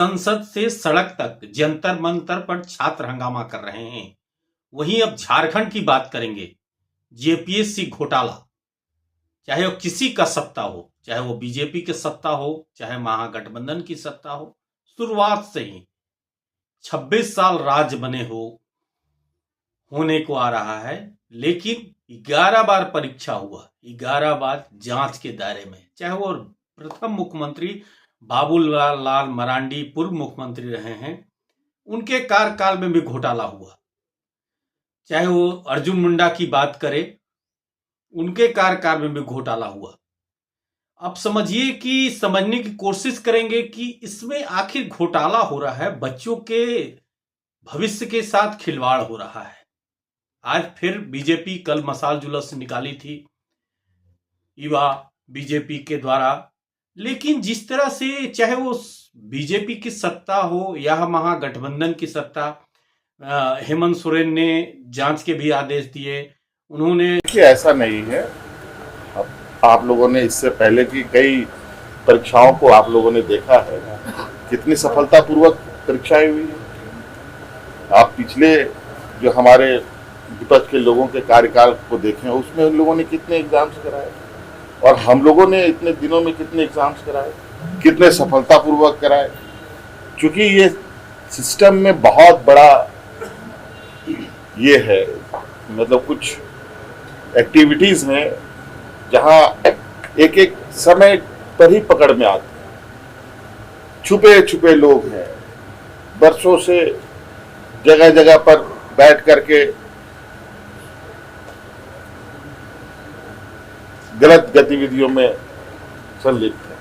संसद से सड़क तक जंतर मंतर पर छात्र हंगामा कर रहे हैं। वहीं अब झारखंड की बात करेंगे। जेपीएससी घोटाला, चाहे वो किसी का सत्ता हो, चाहे वो बीजेपी की सत्ता हो, चाहे महागठबंधन की सत्ता हो, शुरुआत से ही 26 साल राज बने होने को आ रहा है। लेकिन 11 बार परीक्षा हुआ, 11 बार जांच के दायरे में। चाहे वो प्रथम मुख्यमंत्री बाबूलाल मरांडी पूर्व मुख्यमंत्री रहे हैं, उनके कार्यकाल में भी घोटाला हुआ। चाहे वो अर्जुन मुंडा की बात करें, उनके कार्यकाल में भी घोटाला हुआ। अब समझिए कि समझने की कोशिश करेंगे कि इसमें आखिर घोटाला हो रहा है, बच्चों के भविष्य के साथ खिलवाड़ हो रहा है। आज फिर बीजेपी कल मशाल जुलूस निकाली थी युवा बीजेपी के द्वारा। लेकिन जिस तरह से चाहे वो बीजेपी की सत्ता हो या महागठबंधन की सत्ता, हेमंत सोरेन ने जांच के भी आदेश दिए। उन्होंने कि ऐसा नहीं है। आप लोगों ने इससे पहले की कई परीक्षाओं को आप लोगों ने देखा है, कितनी सफलतापूर्वक परीक्षाएं हुई है। आप पिछले जो हमारे विपक्ष के लोगों के कार्यकाल को देखें, उसमें उन लोगों ने कितने एग्जाम्स कराए और हम लोगों ने इतने दिनों में कितने एग्जाम्स कराए, कितने सफलतापूर्वक कराए। क्योंकि ये सिस्टम में बहुत बड़ा ये है, मतलब कुछ एक्टिविटीज हैं जहां एक एक समय पर ही पकड़ में आते हैं। छुपे छुपे लोग हैं, बरसों से जगह जगह पर बैठ करके गलत गतिविधियों में संलिप्त है।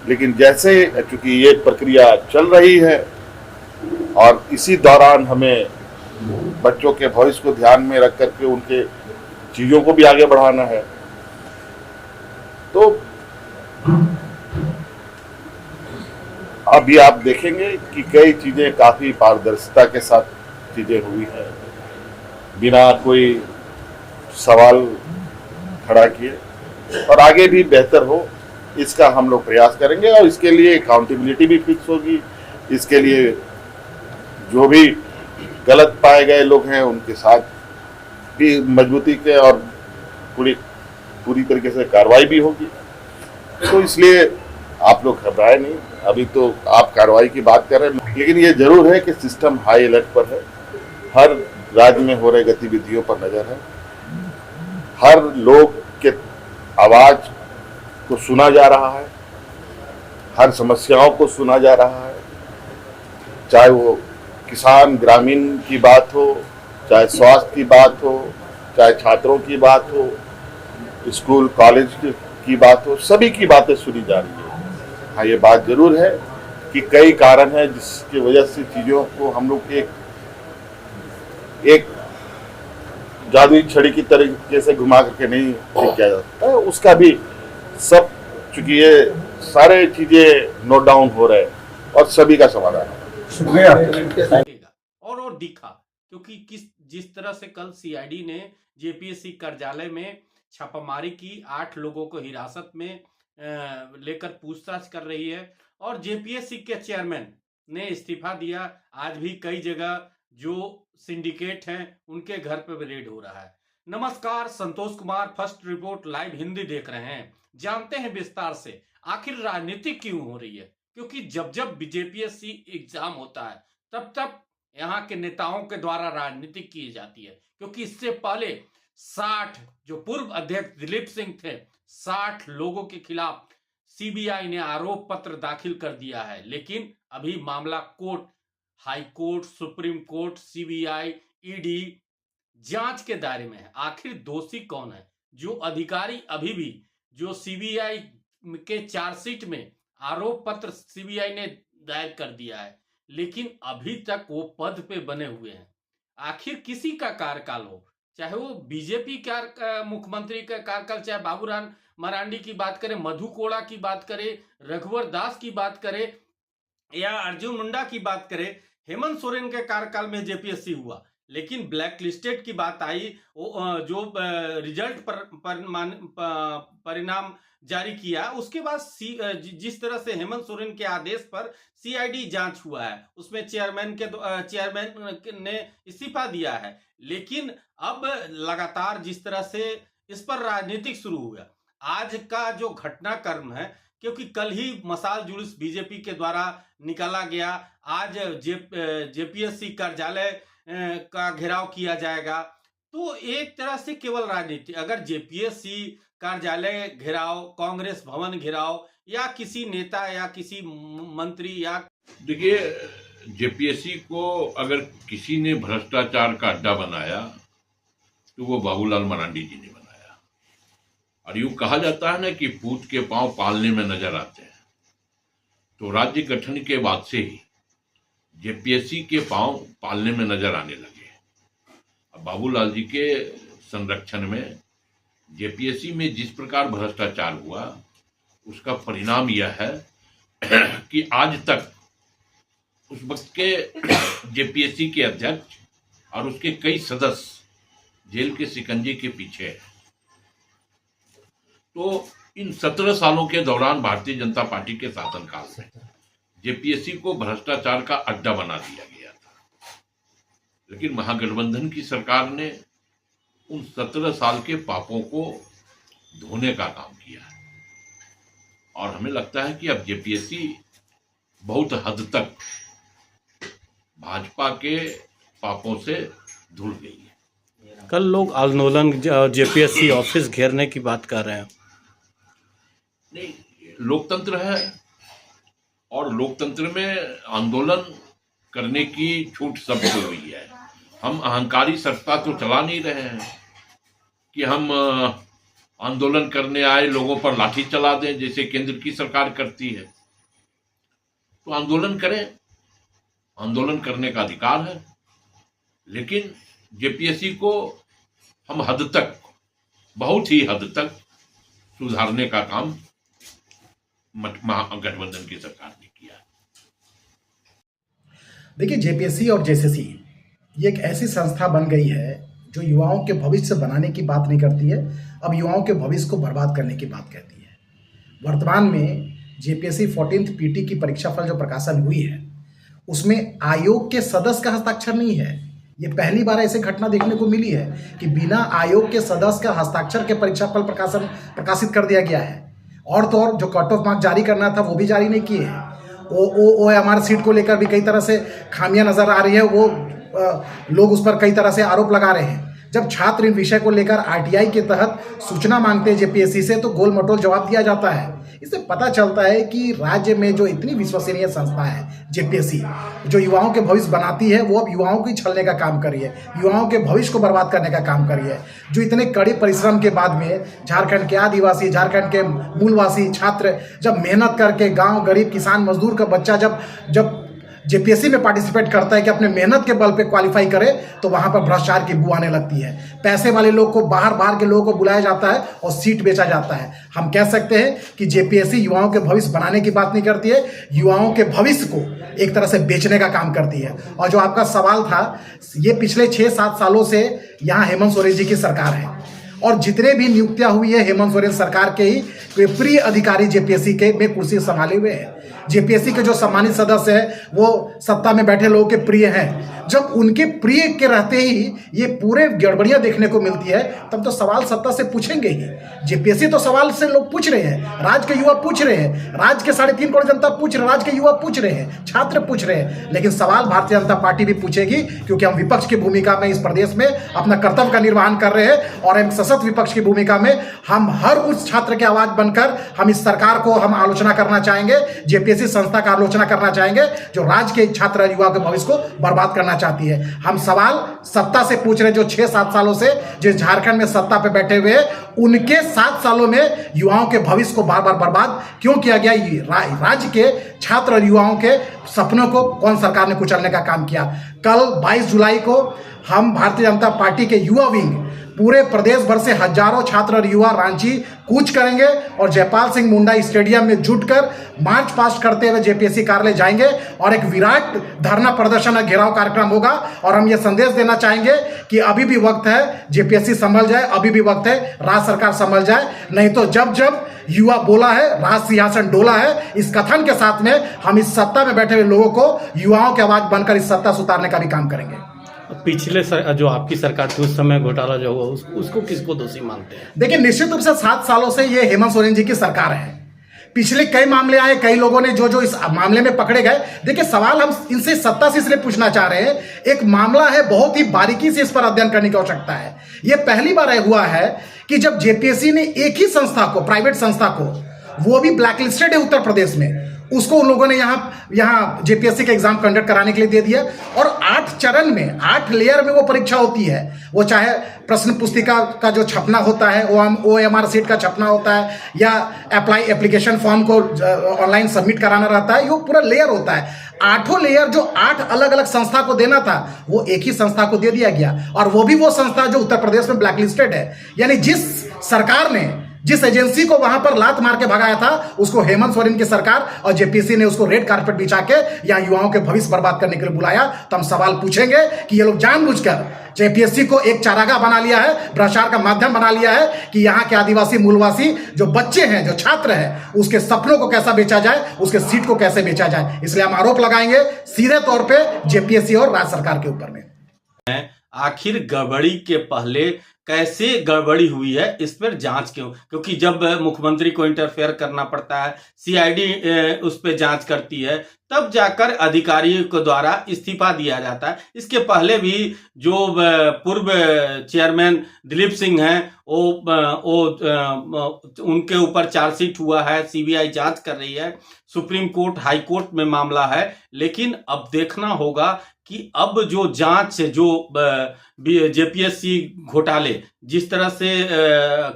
लेकिन जैसे चूंकि ये प्रक्रिया चल रही है और इसी दौरान हमें बच्चों के भविष्य को ध्यान में रख करके उनके चीजों को भी आगे बढ़ाना है, तो अभी आप देखेंगे कि कई चीजें काफी पारदर्शिता के साथ चीजें हुई हैं, बिना कोई सवाल खड़ा किए। और आगे भी बेहतर हो, इसका हम लोग प्रयास करेंगे और इसके लिए अकाउंटेबिलिटी भी फिक्स होगी। इसके लिए जो भी गलत पाए गए लोग हैं उनके साथ भी मजबूती के और पूरी तरीके से कार्रवाई भी होगी। तो इसलिए आप लोग घबराए नहीं। अभी तो आप कार्रवाई की बात कर रहे हैं, लेकिन ये जरूर है कि सिस्टम हाई अलर्ट पर है। हर राज्य में हो रहे गतिविधियों पर नजर है, हर लोग के आवाज को सुना जा रहा है, हर समस्याओं को सुना जा रहा है। चाहे वो किसान ग्रामीण की बात हो, चाहे स्वास्थ्य की बात हो, चाहे छात्रों की बात हो, स्कूल कॉलेज की बात हो, सभी की बातें सुनी जा रही है। हाँ, ये बात जरूर है कि कई कारण है जिसकी वजह से चीजों को हम लोग एक जादुई छड़ी की तरीके से घुमा करके नहीं ठीक किया जाता है। उसका भी सब, चूंकि ये सारे चीजें नोट डाउन हो रहे हैं और सभी का समाधान है। और दिखा, क्योंकि जिस तरह से कल सीआईडी ने जेपीएससी कार्यालय में छापामारी की, 8 लोगों को हिरासत में लेकर पूछताछ कर रही है और जेपीएससी के चेयरमैन ने इस्तीफा दिया। आज भी कई जगह जो सिंडिकेट हैं उनके घर पर रेड हो रहा है। नमस्कार, Santosh Kumar first report live Hindi देख रहे हैं। जानते हैं विस्तार से आखिर राजनीति क्यों हो रही है। क्योंकि जब जब जेपीएससी एग्जाम होता है तब तब यहाँ के नेताओं के द्वारा राजनीति की जाती है। क्योंकि इससे पहले 60 जो पूर्व अध्यक्ष दिलीप सिंह थे, 60 लोगों के खिलाफ सीबीआई ने आरोप पत्र दाखिल कर दिया है। लेकिन अभी मामला court, high court, supreme court, CBI, ED जांच के दायरे में है। आखिर दोषी कौन है? जो अधिकारी अभी भी जो सीबीआई के चार्जशीट में आरोप पत्र सीबीआई ने दायर कर दिया है, लेकिन अभी तक वो पद पे बने हुए हैं। आखिर किसी का कार्यकाल हो, चाहे वो बीजेपी का मुख्यमंत्री का कार्यकाल, चाहे बाबूलाल मरांडी की बात करें, मधु कोड़ा की बात करें, रघुवर दास की बात करें या अर्जुन मुंडा की बात करें, हेमंत सोरेन के कार्यकाल में जेपीएससी हुआ। लेकिन ब्लैक लिस्टेड की बात आई, जो रिजल्ट परिणाम जारी किया, उसके बाद जिस तरह से हेमंत सोरेन के आदेश पर सीआईडी जांच हुआ है, उसमें चेयरमैन ने इस्तीफा दिया है। लेकिन अब लगातार जिस तरह से इस पर राजनीतिक शुरू हुआ, आज का जो घटनाक्रम है, क्योंकि कल ही मसाल जुलूस बीजेपी के द्वारा निकाला गया, आज जेपीएससी कार्यालय का घेराव किया जाएगा, तो एक तरह से केवल राजनीति। अगर जेपीएससी कार्यालय घेराव, कांग्रेस भवन घेराव, या किसी नेता या किसी मंत्री या देखिए, जेपीएससी को अगर किसी ने भ्रष्टाचार का अड्डा बनाया तो वो बाबूलाल मरांडी जी ने बनाया। और यूं कहा जाता है ना कि पूत के पांव पालने में नजर आते हैं, तो राज्य गठन के बाद से ही जेपीएससी के पांव पालने में नजर आने लगे। अब बाबूलाल जी के संरक्षण में जेपीएससी में जिस प्रकार भ्रष्टाचार हुआ, उसका परिणाम यह है कि आज तक उस वक्त के जेपीएससी के अध्यक्ष और उसके कई सदस्य जेल के शिकंजे के पीछे हैं। तो इन 17 सालों के दौरान भारतीय जनता पार्टी के शासनकाल में जेपीएससी को भ्रष्टाचार का अड्डा बना दिया गया था। लेकिन महागठबंधन की सरकार ने उन 17 साल के पापों को धोने का काम किया है, और हमें लगता है कि अब जेपीएससी बहुत हद तक भाजपा के पापों से धुल गई है। कल लोग आंदोलन जेपीएससी ऑफिस घेरने की बात कर रहे हैं। नहीं, लोकतंत्र है, और लोकतंत्र में आंदोलन करने की छूट सबको हुई है। हम अहंकारी सत्ता तो चला नहीं रहे हैं कि हम आंदोलन करने आए लोगों पर लाठी चला दें जैसे केंद्र की सरकार करती है। तो आंदोलन करें, आंदोलन करने का अधिकार है, लेकिन जेपीएससी को हम हद तक, बहुत ही हद तक सुधारने का काम महागठबंधन की सरकार ने किया। देखिए, जेपीएससी और जेसीसी ये एक ऐसी संस्था बन गई है जो युवाओं के भविष्य बनाने की बात नहीं करती है, अब युवाओं के भविष्य को बर्बाद करने की बात कहती है। वर्तमान में जेपीएससी 14th पीटी की परीक्षा फल जो प्रकाशन हुई है, उसमें आयोग के सदस्य का हस्ताक्षर नहीं है। ये पहली बार ऐसी घटना देखने को मिली है कि बिना आयोग के सदस्य का हस्ताक्षर के परीक्षा फल प्रकाशित कर दिया गया है। और तो और जो कट ऑफ मार्क्स जारी करना था वो भी जारी नहीं किए हैं। OMR सीट को लेकर भी कई तरह से खामियां नजर आ रही है, वो लोग उस पर कई तरह से आरोप लगा रहे हैं। जब छात्र इन विषय को लेकर आरटीआई के तहत सूचना मांगते हैं जेपीएससी से, तो गोल मटोल जवाब दिया जाता है। इससे पता चलता है कि राज्य में जो इतनी विश्वसनीय संस्था है जेपीएससी, जो युवाओं के भविष्य बनाती है, वो अब युवाओं को ही छलने का काम कर रही है, युवाओं के भविष्य को बर्बाद करने का काम कर रही है। जो इतने कड़े परिश्रम के बाद में झारखंड के आदिवासी, झारखंड के मूलवासी छात्र जब मेहनत करके, गाँव गरीब किसान मजदूर का बच्चा जब जेपीएससी में पार्टिसिपेट करता है कि अपने मेहनत के बल पे क्वालिफाई करे, तो वहां पर भ्रष्टाचार की बू आने लगती है। पैसे वाले लोग को, बाहर के लोगों को बुलाया जाता है और सीट बेचा जाता है। हम कह सकते हैं कि जेपीएससी युवाओं के भविष्य बनाने की बात नहीं करती है, युवाओं के भविष्य को एक तरह से बेचने का काम करती है। और जो आपका सवाल था, ये पिछले 6-7 सालों से यहाँ हेमंत सोरेन जी की सरकार है, और जितने भी नियुक्तियां हुई है हेमंत सोरेन सरकार के ही प्रिय अधिकारी जेपीएससी के में कुर्सी संभाले हुए हैं। जेपीएससी के जो सम्मानित सदस्य है वो सत्ता में बैठे लोगों के प्रिय हैं। जब उनके प्रिय के रहते ही ये पूरे गड़बड़ियां देखने को मिलती है, तब तो सवाल सत्ता से पूछेंगे ही। जेपीएससी तो सवाल से लोग पूछ रहे हैं, राज्य के युवा पूछ रहे हैं, राज्य के 3.5 करोड़ जनता पूछ रहे हैं, राज्य के युवा पूछ रहे हैं, छात्र पूछ रहे हैं। लेकिन सवाल भारतीय जनता पार्टी भी पूछेगी, क्योंकि हम विपक्ष की भूमिका में इस प्रदेश में अपना कर्तव्य का निर्वहन कर रहे हैं, और हम सशक्त विपक्ष की भूमिका में हम हर उस छात्र की आवाज बनकर हम इस सरकार को हम आलोचना करना चाहेंगे, जेपीएससी संस्था का आलोचना करना चाहेंगे, जो राज्य के छात्र युवा के भविष्य को बर्बाद करना चाहती है। हम सवाल सत्ता से पूछ रहे हैं, जो 6-7 सालों से जिस झारखंड में सत्ता पे बैठे हुए हैं, उनके 7 सालों में युवाओं के भविष्य को बार बार बर्बाद क्यों किया गया? राज्य के छात्र और युवाओं के सपनों को कौन सरकार ने कुचलने का काम किया? कल 22 जुलाई को हम भारतीय जनता पार्टी के युवा विंग पूरे प्रदेश भर से हजारों छात्र और युवा रांची कूच करेंगे और जयपाल सिंह मुंडा स्टेडियम में जुटकर मार्च पास्ट करते हुए जेपीएससी कार्यालय जाएंगे और एक विराट धरना प्रदर्शन और घेराव कार्यक्रम होगा। और हम ये संदेश देना चाहेंगे कि अभी भी वक्त है, जेपीएससी संभल जाए, अभी भी वक्त है, राज्य सरकार संभल जाए, नहीं तो जब जब युवा बोला है राज सिंहासन डोला है, इस कथन के साथ में हम इस सत्ता में बैठे हुए लोगों को युवाओं की आवाज बनकर इस सत्ता से उतारने का भी काम करेंगे। पिछले जो आपकी सरकार थी उस समय घोटाला जो हुआ उसको किसको दोषी मानते हैं? देखिए, निश्चित रूप से 7 सालों से ये हेमंत सोरेन जी की सरकार है। पिछले कई मामले आए, कई लोगों ने जो इस मामले में पकड़े गए। देखिए, सवाल हम इनसे सत्ता से इसलिए पूछना चाह रहे हैं, एक मामला है, बहुत ही बारीकी से इस पर अध्ययन करने की आवश्यकता है। यह पहली बार हुआ है कि जब जेपीएससी ने एक ही संस्था को, प्राइवेट संस्था को, वो भी ब्लैकलिस्टेड है उत्तर प्रदेश में, उसको उन लोगों ने यहाँ जेपीएससी का एग्जाम कंडक्ट कराने के लिए दे दिया। और 8 चरण में, 8 लेयर में वो परीक्षा होती है। वो चाहे प्रश्न पुस्तिका का जो छपना होता है, OMR सीट का छपना होता है, या एप्लीकेशन फॉर्म को ऑनलाइन सबमिट कराना रहता है, ये पूरा लेयर होता है। 8 लेयर जो 8 अलग अलग संस्था को देना था, वो एक ही संस्था को दे दिया गया, और वो भी वो संस्था जो उत्तर प्रदेश में ब्लैकलिस्टेड है। यानी जिस सरकार ने, जिस एजेंसी को वहां पर लात मार के भगाया था, उसको हेमंत सोरेन की सरकार और जेपीएससी ने उसको रेड कारपेट बिछा के यहां युवाओं के भविष्य बर्बाद करने के लिए बुलाया। तो हम सवाल पूछेंगे कि ये लोग जानबूझकर जेपीएससी को एक चारागाह बना लिया है, भ्रष्टाचार का माध्यम बना लिया है कि यहां के आदिवासी मूलवासी जो बच्चे हैं, जो छात्र हैं, उसके सपनों को कैसा बेचा जाए, उसके सीट को कैसे बेचा जाए। इसलिए हम आरोप लगाएंगे सीधे तौर पर जेपीएससी और राज्य सरकार के ऊपर में। आखिर गड़बड़ी के पहले कैसे गड़बड़ी हुई है, इस पर जांच क्यों? क्योंकि जब मुख्यमंत्री को इंटरफेयर करना पड़ता है, सीआईडी उस पर जांच करती है, तब जाकर अधिकारियों के द्वारा इस्तीफा दिया जाता है। इसके पहले भी जो पूर्व चेयरमैन दिलीप सिंह हैं, उनके ऊपर चार्जशीट हुआ है, सीबीआई जांच कर रही है, सुप्रीम कोर्ट, हाई कोर्ट में मामला है। लेकिन अब देखना होगा कि अब जो जांच, जो जेपीएससी घोटाले, जिस तरह से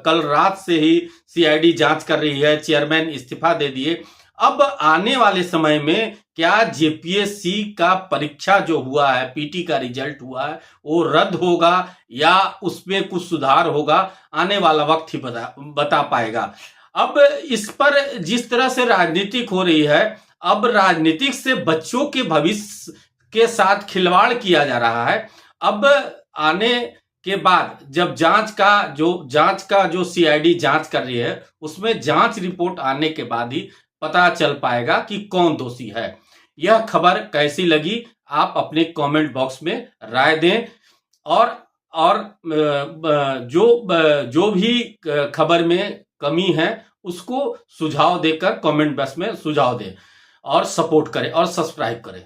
कल रात से ही सीआईडी जांच कर रही है, चेयरमैन इस्तीफा दे दिए, अब आने वाले समय में क्या जेपीएससी का परीक्षा जो हुआ है, पीटी का रिजल्ट हुआ है, वो रद्द होगा या उसमें कुछ सुधार होगा, आने वाला वक्त ही बता पाएगा। अब इस पर जिस तरह से राजनीतिक हो रही है, अब राजनीतिक से बच्चों के भविष्य के साथ खिलवाड़ किया जा रहा है। अब आने के बाद जब जांच का जो सीआईडी जांच कर रही है, उसमें जांच रिपोर्ट आने के बाद ही पता चल पाएगा कि कौन दोषी है। यह खबर कैसी लगी, आप अपने कमेंट बॉक्स में राय दें, और जो भी खबर में कमी है उसको सुझाव देकर कमेंट बॉक्स में सुझाव दें, और सपोर्ट करें और सब्सक्राइब करें।